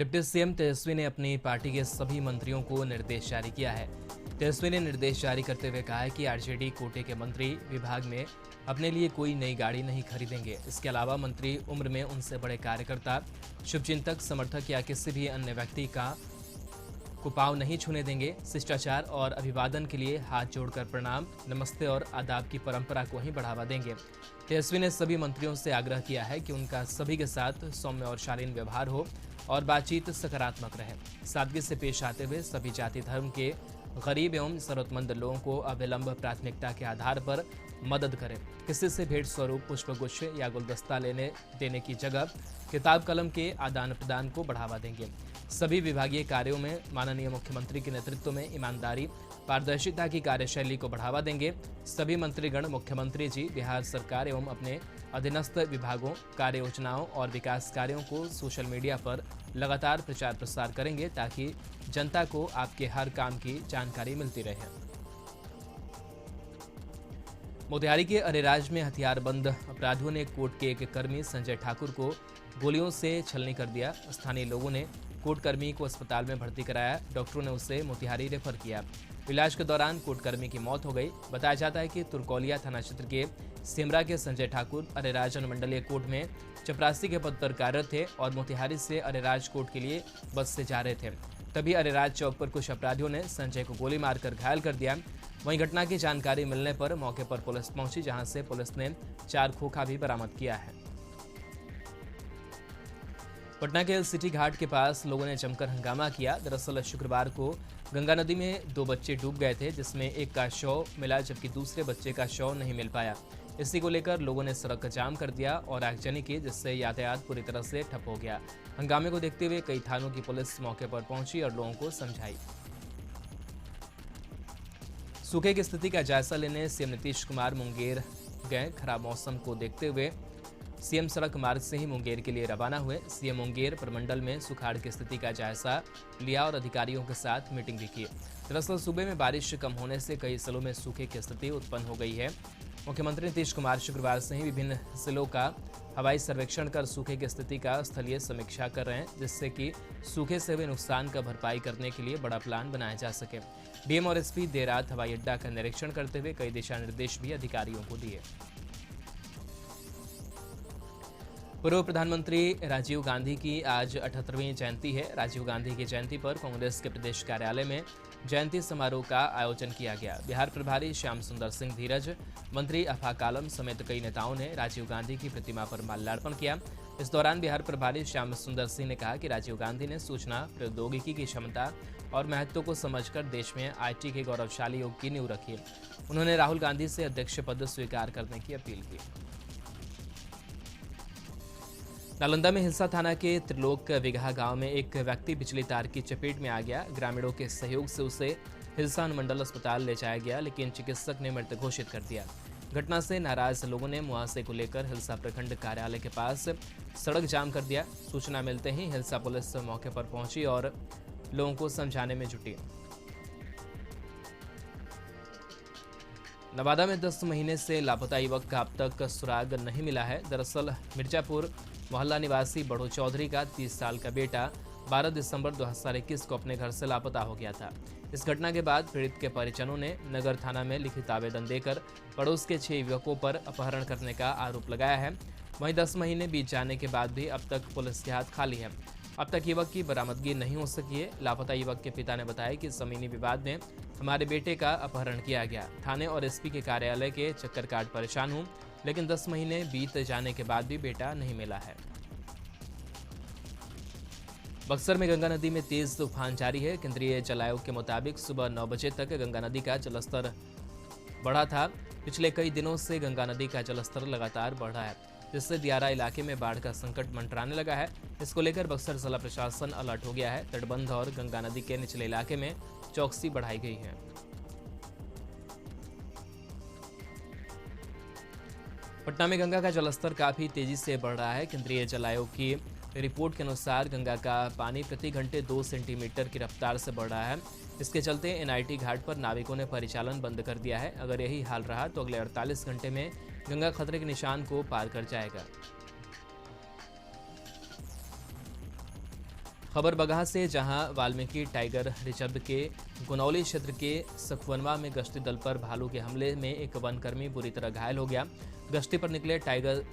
Deputy CM तेजस्वी ने अपनी party के सभी मंत्रियों को निर्देश जारी किया है। तेजस्वी ने निर्देश जारी करते हुए कहा है कि आरजेडी कोटे के मंत्री विभाग में अपने लिए कोई नई गाड़ी नहीं खरीदेंगे। इसके अलावा मंत्री उम्र में उनसे बड़े कार्यकर्ता, शुभचिंतक, समर्थक या किसी भी अन्य व्यक्ति को पांव नहीं छूने देंगे। शिष्टाचार और अभिवादन के लिए हाथ जोड़कर प्रणाम, नमस्ते और आदाब की परंपरा को ही बढ़ावा देंगे। तेजस्वी ने सभी मंत्रियों से आग्रह किया है कि उनका सभी के साथ सौम्य और शालीन व्यवहार हो और बातचीत सकारात्मक रहे। सादगी से पेश आते हुए सभी जाति धर्म के गरीब एवं जरूरतमंद लोगों को अविलंब प्राथमिकता के आधार पर मदद करें। किसी से भेंट स्वरूप, पुष्पगुच्छ या गुलदस्ता लेने देने की जगह किताब कलम के आदान प्रदान को बढ़ावा देंगे। सभी विभागीय कार्यों में माननीय मुख्यमंत्री के नेतृत्व में ईमानदारी, पारदर्शिता की कार्यशैली को बढ़ावा देंगे। सभी मंत्रीगण मुख्यमंत्री जी, बिहार सरकार एवं अपने अधीनस्थ विभागों, कार्य योजनाओं और विकास कार्यों को सोशल मीडिया पर लगातार प्रचार प्रसार करेंगे ताकि जनता को आपके हर काम की जानकारी मिलती रहे। मोतिहारी के अरेराज में हथियारबंद अपराधियों ने कोर्ट के एक कर्मी संजय ठाकुर को गोलियों से छलनी कर दिया। स्थानीय लोगों ने कोर्ट कर्मी को अस्पताल में भर्ती कराया। डॉक्टरों ने उसे मोतिहारी रेफर किया। इलाज के दौरान कोर्ट कर्मी की मौत हो गई। बताया जाता है कि तुरकौलिया थाना क्षेत्र के सिमरा के संजय ठाकुर अरेराज अनुमंडलीय कोर्ट में चपरासी के पद पर कार्यरत थे और मोतिहारी से अरेराज कोर्ट के लिए बस से जा रहे थे। तभी अरेराज चौक पर कुछ अपराधियों ने संजय को गोली मारकर घायल कर दिया। वहीं घटना की जानकारी मिलने पर मौके पर पुलिस पहुंची, जहां से पुलिस ने 4 खोखा भी बरामद किया है। पटना के सिटी घाट के पास लोगों ने जमकर हंगामा किया। दरअसल शुक्रवार को गंगा नदी में 2 बच्चे डूब गए थे, जिसमें एक का शव मिला जबकि दूसरे बच्चे का शव नहीं मिल पाया। इसी को लेकर लोगों ने सड़क जाम कर दिया और आगजनी की, जिससे यातायात पूरी तरह से ठप हो गया। हंगामे को देखते हुए कई थानों की पुलिस मौके पर पहुंची और लोगों को समझाई। सूखे की स्थिति का जायजा लेने सीएम नीतीश कुमार मुंगेर गए। खराब मौसम को देखते हुए सीएम सड़क मार्ग से ही मुंगेर के लिए रवाना हुए। सीएम मुंगेर प्रमंडल में सुखाड़ की स्थिति का जायजा लिया और अधिकारियों के साथ मीटिंग भी की। दरअसल सूबे में बारिश कम होने से कई जिलों में सूखे की स्थिति उत्पन्न हो गई है। मुख्यमंत्री नीतीश कुमार शुक्रवार से ही विभिन्न जिलों का हवाई सर्वेक्षण कर सूखे की स्थिति का स्थलीय समीक्षा कर रहे हैं, जिससे कि सूखे से हुए नुकसान का भरपाई करने के लिए बड़ा प्लान बनाया जा सके। डीएम और एसपी देर रात हवाई अड्डा का निरीक्षण करते हुए कई दिशा निर्देश भी अधिकारियों को दिए। पूर्व प्रधानमंत्री राजीव गांधी की आज 78वीं जयंती है। राजीव गांधी की जयंती पर कांग्रेस के प्रदेश कार्यालय में जयंती समारोह का आयोजन किया गया। बिहार प्रभारी श्याम सुंदर सिंह धीरज, मंत्री अफाक आलम समेत कई नेताओं ने राजीव गांधी की प्रतिमा पर माल्यार्पण किया। इस दौरान बिहार प्रभारी श्याम सुंदर सिंह ने कहा कि राजीव गांधी ने सूचना प्रौद्योगिकी की क्षमता और महत्व को समझकर देश में आईटी के गौरवशाली युग की नींव रखी। उन्होंने राहुल गांधी से अध्यक्ष पद स्वीकार करने की अपील की। नालंदा में हिलसा थाना के त्रिलोक विघा गांव में एक व्यक्ति बिजली तार की चपेट में आ गया। ग्रामीणों के सहयोग से उसे हिलसा अनुमंडल अस्पताल ले जाया गया, लेकिन चिकित्सक ने मृत घोषित कर दिया। घटना से नाराज लोगों ने मुआवजे को लेकर हिलसा प्रखंड कार्यालय के पास सड़क जाम कर दिया। सूचना मिलते ही हिलसा पुलिस मौके पर पहुंची और लोगों को समझाने में जुटी। नवादा में 10 महीने से लापता युवक का अब तक सुराग नहीं मिला है। दरअसल मिर्जापुर मोहल्ला निवासी बड़ो चौधरी का 30 साल का बेटा 12 दिसंबर 2021 को अपने घर से लापता हो गया था। इस घटना के बाद पीड़ित के परिजनों ने नगर थाना में लिखित आवेदन देकर पड़ोस के 6 युवकों पर अपहरण करने का आरोप लगाया है। वहीं 10 महीने बीत जाने के बाद भी अब तक पुलिस के हाथ खाली है। अब तक युवक की बरामदगी नहीं हो सकी है। लापता युवक के पिता ने बताया कि जमीनी विवाद में हमारे बेटे का अपहरण किया गया। थाने और एसपी के कार्यालय के चक्कर काट परेशान हूं, लेकिन 10 महीने बीत जाने के बाद भी बेटा नहीं मिला है। बक्सर में गंगा नदी में तेज तूफान जारी है। केंद्रीय जल आयोग के मुताबिक सुबह 9 बजे तक गंगा नदी का जलस्तर बढ़ा था। पिछले कई दिनों से गंगा नदी का जलस्तर लगातार बढ़ रहा है, जिससे दियारा इलाके में बाढ़ का संकट मंडराने लगा है। इसको लेकर बक्सर जिला प्रशासन अलर्ट हो गया है। तटबंध और गंगा नदी के निचले इलाके में चौकसी बढ़ाई गई है। पटना में गंगा का जलस्तर काफी तेजी से बढ़ रहा है। केंद्रीय जल आयोग की रिपोर्ट के अनुसार गंगा का पानी प्रति घंटे 2 सेंटीमीटर की रफ्तार से बढ़ रहा है। इसके चलते एनआईटी घाट पर नाविकों ने परिचालन बंद कर दिया है। अगर यही हाल रहा तो अगले 48 घंटे में गंगा खतरे के निशान को पार कर जाएगा। खबर बगहा से, जहां वाल्मीकि टाइगर रिजर्व के गुनौली क्षेत्र के सखवनवा में गश्ती दल पर भालू के हमले में एक वनकर्मी बुरी तरह घायल हो गया। गश्ती पर निकले टाइगर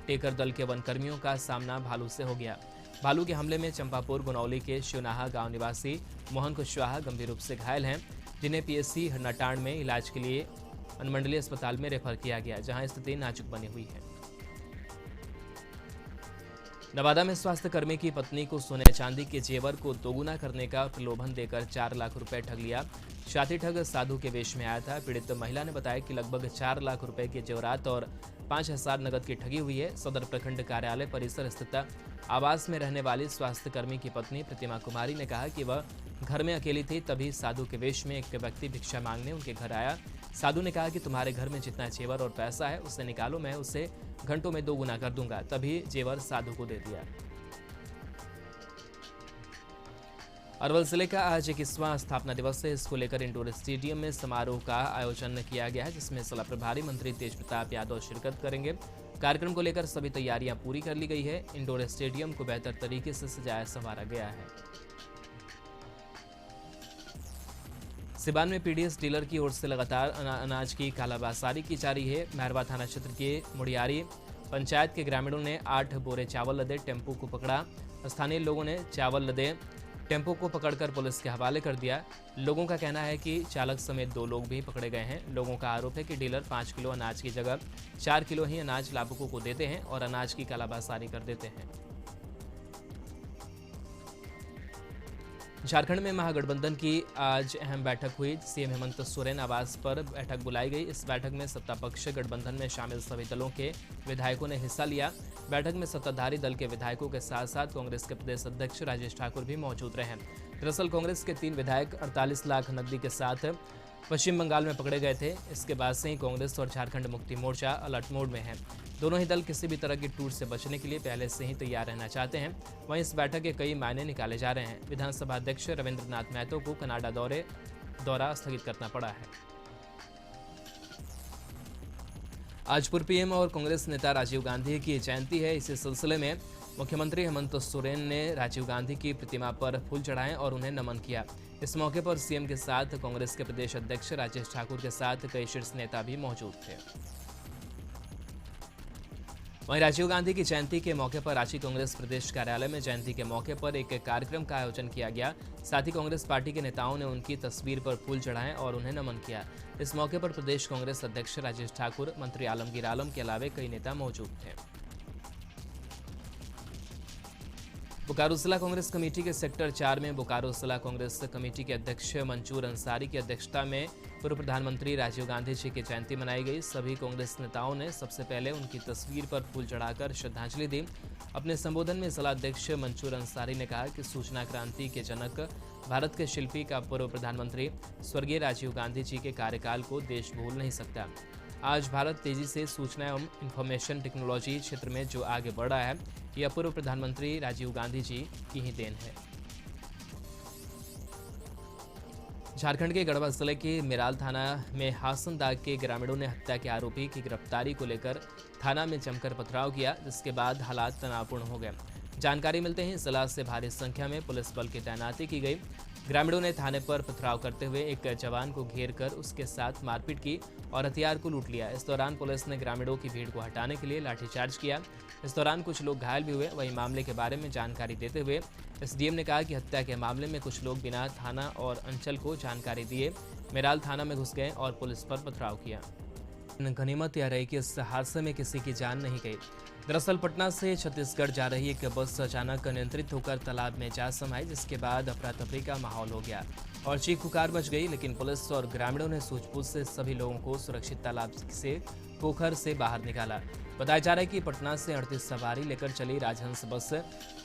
टेकर दल के वनकर्मियों का सामना भालू से हो गया। भालू के हमले में चंपापुर गुनौली के शिवनाहा गांव निवासी मोहन कुशवाहा गंभीर रूप से घायल हैं, जिन्हें पीएससी नटाण में इलाज के लिए अनुमंडलीय अस्पताल में रेफर किया गया, जहां स्थिति नाजुक बनी हुई है। नवादा में स्वास्थ्य कर्मी की पत्नी को सोने चांदी के जेवर को दोगुना करने का प्रलोभन देकर 4 लाख रुपए ठग लिया। शादी ठग साधु के वेश में आया था। पीड़ित महिला ने बताया कि लगभग 4 लाख रुपए के जेवरात और 5,000 नगद की ठगी हुई है। सदर प्रखंड कार्यालय परिसर स्थित आवास में रहने वाली स्वास्थ्य कर्मी की पत्नी प्रतिमा कुमारी ने कहा कि वह घर में अकेली थी, तभी साधु के वेश में एक व्यक्ति भिक्षा मांगने उनके घर आया। साधु ने कहा कि तुम्हारे घर में जितना जेवर और पैसा है उसे निकालो, मैं उसे घंटों में 2 गुना कर दूंगा। तभी जेवर साधु को दे दिया। अरवल जिले का आज 21वां स्थापना दिवस है। इसको लेकर इंडोर स्टेडियम में समारोह का आयोजन किया गया है, जिसमें जिला प्रभारी मंत्री तेज प्रताप यादव शिरकत करेंगे। कार्यक्रम को लेकर सभी तैयारियां पूरी कर ली गई है। इंडोर स्टेडियम को बेहतर तरीके से सजाया संवारा गया है। सिवान में पीडीएस डीलर की ओर से लगातार अनाज की कालाबाजारी की जा रही है। मैरवा थाना क्षेत्र के मुड़ियारी पंचायत के ग्रामीणों ने 8 बोरे चावल लदे टेम्पो को पकड़ा। स्थानीय लोगों ने चावल लदे टेम्पो को पकड़कर पुलिस के हवाले कर दिया। लोगों का कहना है कि चालक समेत 2 लोग भी पकड़े गए हैं। लोगों का आरोप है कि डीलर 5 किलो अनाज की जगह 4 किलो ही अनाज लाभुकों को देते हैं और अनाज की कालाबाजारी कर देते हैं। झारखंड में महागठबंधन की आज अहम बैठक हुई। सीएम हेमंत सोरेन आवास पर बैठक बुलाई गई। इस बैठक में सत्ता पक्ष गठबंधन में शामिल सभी दलों के विधायकों ने हिस्सा लिया। बैठक में सत्ताधारी दल के विधायकों के साथ साथ कांग्रेस के प्रदेश अध्यक्ष राजेश ठाकुर भी मौजूद रहे। दरअसल कांग्रेस के 3 विधायक 48 लाख नकदी के साथ पश्चिम बंगाल में पकड़े गए थे। इसके बाद से ही कांग्रेस और झारखंड मुक्ति मोर्चा अलर्ट मोड में है। दोनों ही दल किसी भी तरह की टूट से बचने के लिए पहले से ही तैयार रहना चाहते हैं। वहीं इस बैठक के कई मायने निकाले जा रहे हैं। विधानसभा अध्यक्ष रविंद्र नाथ महतो को कनाडा दौरा स्थगित करना पड़ा है। आज पूर्व पीएम और कांग्रेस नेता राजीव गांधी की जयंती है। इसी सिलसिले में मुख्यमंत्री हेमंत सोरेन ने राजीव गांधी की प्रतिमा पर फूल चढ़ाए और उन्हें नमन किया। इस मौके पर सीएम के साथ कांग्रेस के प्रदेश अध्यक्ष राजेश ठाकुर के साथ कई शीर्ष नेता भी मौजूद थे। वहीं राजीव गांधी की जयंती के मौके पर रांची कांग्रेस प्रदेश कार्यालय में जयंती के मौके पर एक कार्यक्रम का आयोजन किया गया। साथ ही कांग्रेस पार्टी के नेताओं ने उनकी तस्वीर पर फूल चढ़ाए और उन्हें नमन किया। इस मौके पर प्रदेश कांग्रेस अध्यक्ष राजेश ठाकुर, मंत्री आलमगीर आलम के अलावा कई नेता मौजूद थे। बोकारो जिला कांग्रेस कमेटी के सेक्टर 4 में बोकारो जिला कांग्रेस कमेटी के अध्यक्ष मंजूर अंसारी की अध्यक्षता में पूर्व प्रधानमंत्री राजीव गांधी जी की जयंती मनाई गई। सभी कांग्रेस नेताओं ने सबसे पहले उनकी तस्वीर पर फूल चढ़ाकर श्रद्धांजलि दी। अपने संबोधन में जिला अध्यक्ष मंजूर अंसारी ने कहा कि सूचना क्रांति के जनक, भारत के शिल्पी का पूर्व प्रधानमंत्री स्वर्गीय राजीव गांधी जी के कार्यकाल को देश भूल नहीं सकता। आज भारत तेजी से सूचना एवं इंफॉर्मेशन टेक्नोलॉजी क्षेत्र में जो आगे बढ़ रहा है, यह पूर्व प्रधानमंत्री राजीव गांधी जी की ही देन है। झारखंड के गढ़वा जिले के मेराल थाना में हासनदाग के ग्रामीणों ने हत्या के आरोपी की गिरफ्तारी को लेकर थाना में जमकर पथराव किया, जिसके बाद हालात तनावपूर्ण हो गए। जानकारी मिलते ही जिला से भारी संख्या में पुलिस बल की तैनाती की गई। ग्रामीणों ने थाने पर पथराव करते हुए एक जवान को घेर कर उसके साथ मारपीट की और हथियार को लूट लिया। इस दौरान पुलिस ने ग्रामीणों की भीड़ को हटाने के लिए लाठीचार्ज किया। इस दौरान कुछ लोग घायल भी हुए। वहीं मामले के बारे में जानकारी देते हुए एसडीएम ने कहा कि हत्या के मामले में कुछ लोग बिना थाना और अंचल को जानकारी दिए मेराल थाना में घुस गए और पुलिस पर पथराव किया। गनीमत यह रही कि इस हादसे में किसी की जान नहीं गई। दरअसल पटना से छत्तीसगढ़ जा रही एक बस अचानक अनियंत्रित होकर तालाब में जा समाई, जिसके बाद अफरा तफरी का माहौल हो गया और चीख पुकार मच गई। लेकिन पुलिस और ग्रामीणों ने सूझबूझ से सभी लोगों को सुरक्षित तालाब से पोखर से बाहर निकाला। बताया जा रहा है कि पटना से 38 सवारी लेकर चली राजहंस बस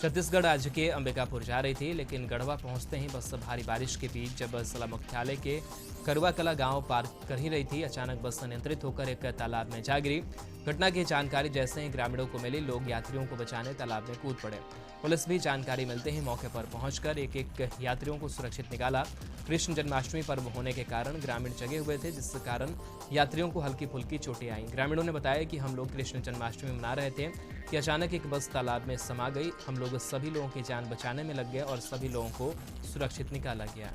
छत्तीसगढ़ राज्य के अंबिकापुर जा रही थी, लेकिन गढ़वा पहुंचते ही बस भारी बारिश के बीच जब जिला मुख्यालय के करुआ कला गांव पार कर ही रही थी, अचानक बस अनियंत्रित होकर एक तालाब में जा गिरी। घटना की जानकारी जैसे ही ग्रामीणों को मिली, लोग यात्रियों को बचाने तालाब में कूद पड़े। पुलिस भी जानकारी मिलते ही मौके पर पहुंचकर एक एक यात्रियों को सुरक्षित निकाला। कृष्ण जन्माष्टमी पर्व होने के कारण ग्रामीण जगे हुए थे, जिस कारण यात्रियों को हल्की फुल्की चोटें आईं। ग्रामीणों ने बताया कि हम लोग कृष्ण कृष्ण जन्माष्टमी मना रहे थे कि अचानक एक बस तालाब में समा गई। हम लोग सभी लोगों की जान बचाने में लग गए और सभी लोगों को सुरक्षित निकाला गया।